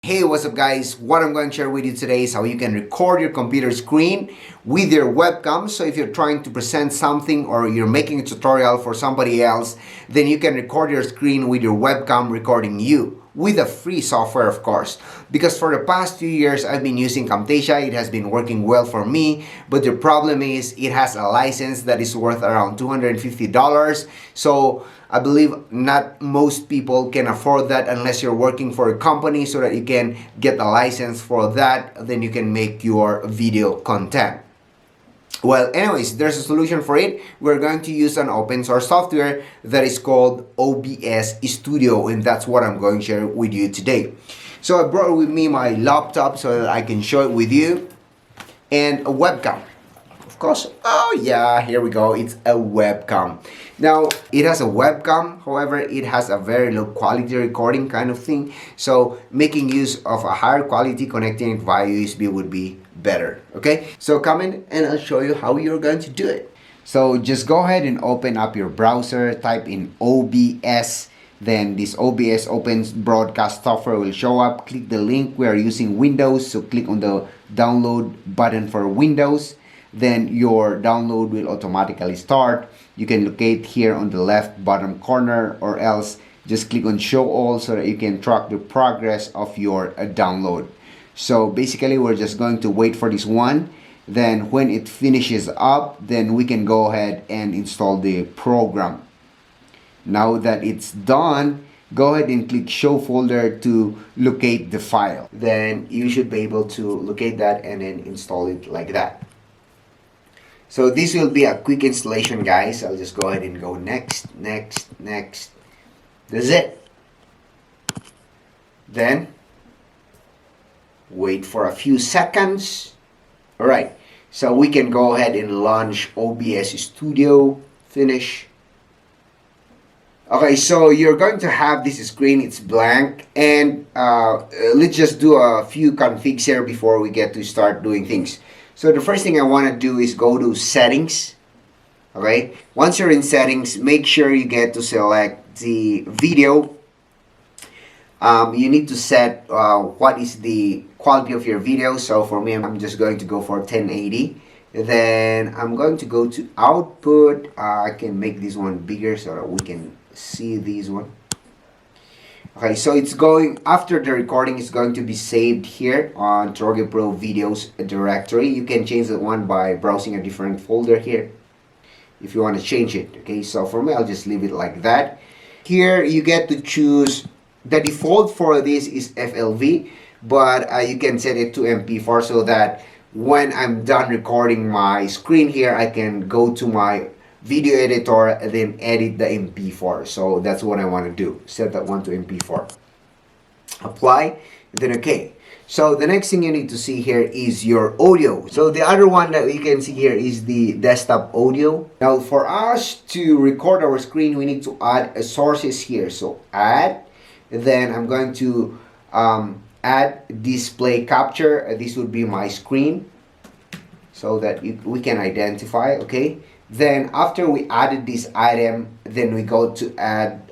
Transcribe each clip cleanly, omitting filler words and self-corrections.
Hey, what's up guys? What I'm going to share with you today is how you can record your computer screen with your webcam. So if you're trying to present something or you're making a tutorial for somebody else, then you can record your screen with your webcam recording you with a free software, of course. Because for the past few years, I've been using Camtasia. It has been working well for me, but the problem is it has a license that is worth around $250. So I believe not most people can afford that unless you're working for a company so that you can get a license for that. Then you can make your video content. Well, anyways, there's a solution for it. We're going to use an open source software that is called OBS Studio, and that's what I'm going to share with you today. So I brought with me my laptop so that I can show it with you, and a webcam. Of course, oh yeah, here we go, it's a webcam. Now, it has a webcam, however, it has a very low quality recording kind of thing, so making use of a higher quality connecting it via USB would be better, okay? So come in and I'll show you how you're going to do it. So just go ahead and open up your browser, type in OBS, then this OBS Open Broadcast software will show up. Click the link. We are using Windows, so click on the download button for Windows. Then your download will automatically start. You can locate here on the left bottom corner, or else just click on show all so that you can track the progress of your download. So basically we're just going to wait for this one. Then when it finishes up, then we can go ahead and install the program. Now that it's done, go ahead and click show folder to locate the file. Then you should be able to locate that and then install it like that. So this will be a quick installation, guys. I'll just go ahead and go next, next, next. That's it. Then wait for a few seconds. All right, so we can go ahead and launch OBS Studio. Finish. Okay, so you're going to have this screen, it's blank, and let's just do a few configs here before we get to start doing things. So the first thing I want to do is go to settings. Okay, once you're in settings, make sure you get to select the video. You need to set what is the quality of your video. So for me, I'm just going to go for 1080. Then I'm going to go to output. I can make this one bigger so that we can see this one. Okay, so it's going, after the recording is going to be saved here on Troge Pro videos directory. You can change that one by browsing a different folder here if you want to change it. Okay, so for me, I'll just leave it like that. Here you get to choose, the default for this is FLV, but you can set it to MP4 so that when I'm done recording my screen here, I can go to my video editor and then edit the MP4. So that's what I want to do. Set that one to MP4. Apply, then okay. So the next thing you need to see here is your audio. So the other one that you can see here is the desktop audio. Now for us to record our screen, we need to add a sources here. So add, then I'm going to add display capture. This would be my screen so that we can identify, okay? Then after we added this item, then we go to add,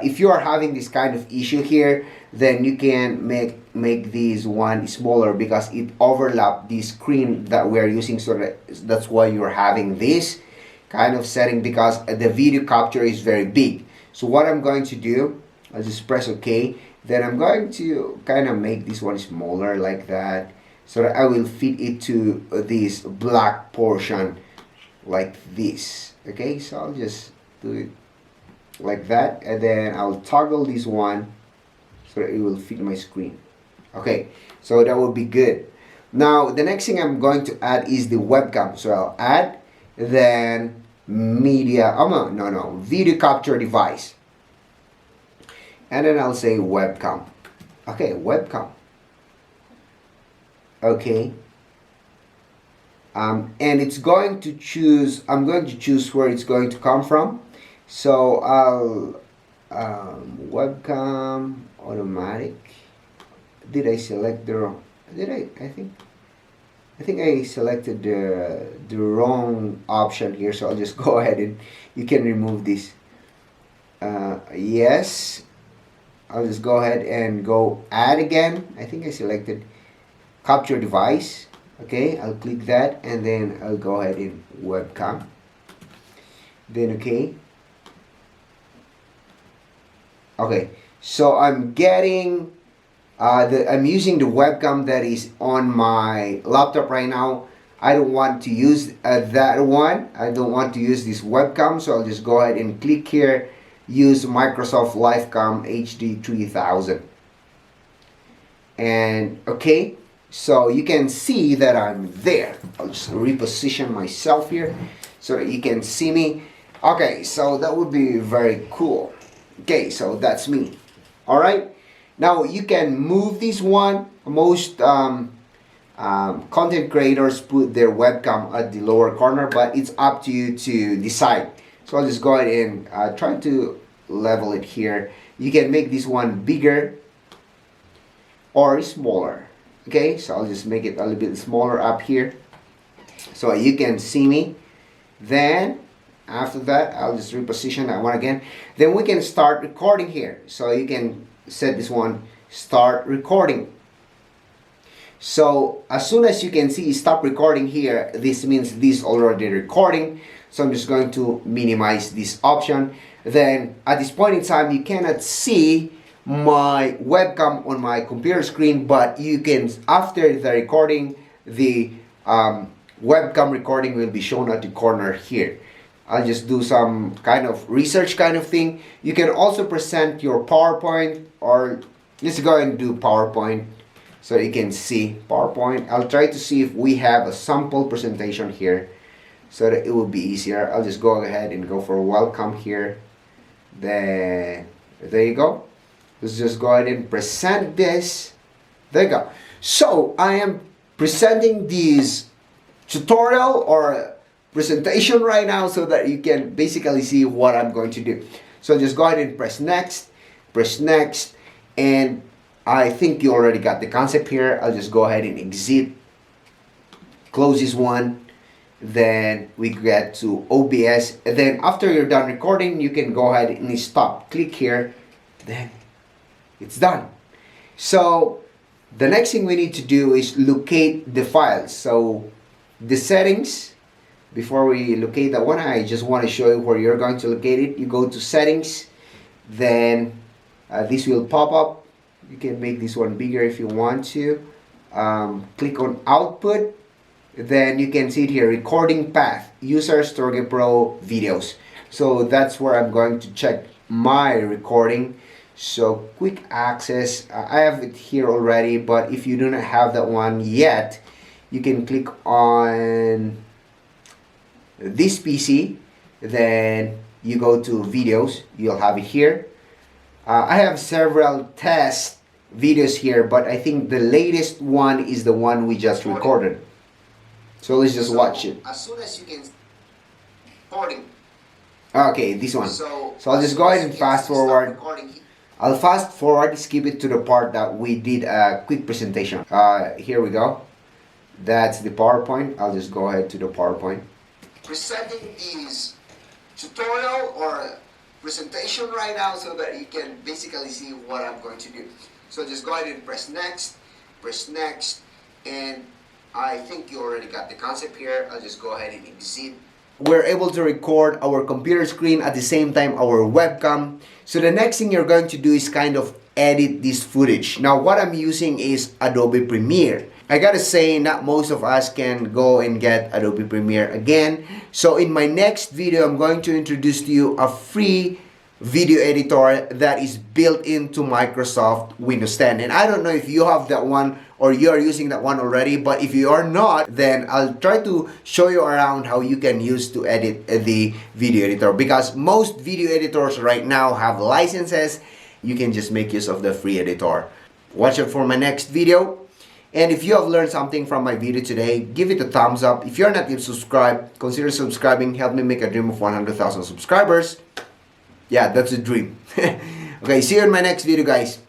if you are having this kind of issue here, then you can make this one smaller because it overlaps the screen that we're using, so that's why you're having this kind of setting, because the video capture is very big. So what I'm going to do, I'll just press OK, then I'm going to kind of make this one smaller like that, so that I will fit it to this black portion like this. Okay, so I'll just do it like that, and then I'll toggle this one so that it will fit my screen. Okay, so that would be good. Now the next thing I'm going to add is the webcam. So I'll add, then media, no, video capture device, and then I'll say webcam. Okay, webcam. Okay, and it's going to choose, I'm going to choose where it's going to come from. So I'll webcam automatic. Did I select the wrong? Did I think I selected the wrong option here. So I'll just go ahead and you can remove this. Yes. I'll just go ahead and go add again. I think I selected capture device. Okay, I'll click that and then I'll go ahead in webcam. Then okay. Okay, so I'm getting I'm using the webcam that is on my laptop right now. I don't want to use that one. I don't want to use this webcam, so I'll just go ahead and click here, use Microsoft Livecam HD 3000. And okay, so you can see that I'm there. I'll just reposition myself here so that you can see me. Okay, so that would be very cool. Okay, so that's me. All right, now you can move this one. Most content creators put their webcam at the lower corner, but it's up to you to decide. So I'll just go ahead and try to level it here. You can make this one bigger or smaller. Okay, so I'll just make it a little bit smaller up here so you can see me. Then after that, I'll just reposition that one again. Then we can start recording here. So you can set this one start recording. So as soon as you can see stop recording here, this means this already recording. So I'm just going to minimize this option. Then at this point in time, you cannot see my webcam on my computer screen, but you can, after the recording, the webcam recording will be shown at the corner here. I'll just do some kind of research kind of thing. You can also present your PowerPoint, or let's go and do PowerPoint so you can see PowerPoint. I'll try to see if we have a sample presentation here so that it will be easier. I'll just go ahead and go for welcome here. Then there you go. Let's just go ahead and present this. There you go. So I am presenting this tutorial or presentation right now so that you can basically see what I'm going to do. So just go ahead and press next, and I think you already got the concept here. I'll just go ahead and exit, close this one, then we get to OBS, and then after you're done recording, you can go ahead and stop. Click here, then it's done. So the next thing we need to do is locate the files. So the settings, before we locate that one, I just want to show you where you're going to locate it. You go to settings, then this will pop up. You can make this one bigger if you want to. Click on output, then you can see it here, recording path, user Storge Pro videos. So that's where I'm going to check my recording. So quick access, I have it here already, but if you do not have that one yet, you can click on this PC, then you go to videos, you'll have it here. I have several test videos here, but I think the latest one is the one we just recorded. So let's just watch it. As soon as you can recording. Okay, this one. So I'll just go ahead and fast forward. I'll fast forward, skip it to the part that we did a quick presentation. Here we go. That's the PowerPoint. I'll just go ahead to the PowerPoint. Presenting this tutorial or presentation right now so that you can basically see what I'm going to do. So just go ahead and press next, and I think you already got the concept here. I'll just go ahead and exit. We're able to record our computer screen at the same time our webcam. So the next thing you're going to do is kind of edit this footage. Now what I'm using is Adobe Premiere. I gotta say, not most of us can go and get Adobe Premiere again. So in my next video, I'm going to introduce to you a free video editor that is built into Microsoft Windows 10. And I don't know if you have that one or you are using that one already, but if you are not, then I'll try to show you around how you can use to edit the video editor, because most video editors right now have licenses. You can just make use of the free editor. Watch out for my next video. And if you have learned something from my video today, give it a thumbs up. If you're not yet subscribed, consider subscribing. Help me make a dream of 100,000 subscribers. Yeah, that's a dream. Okay, see you in my next video, guys.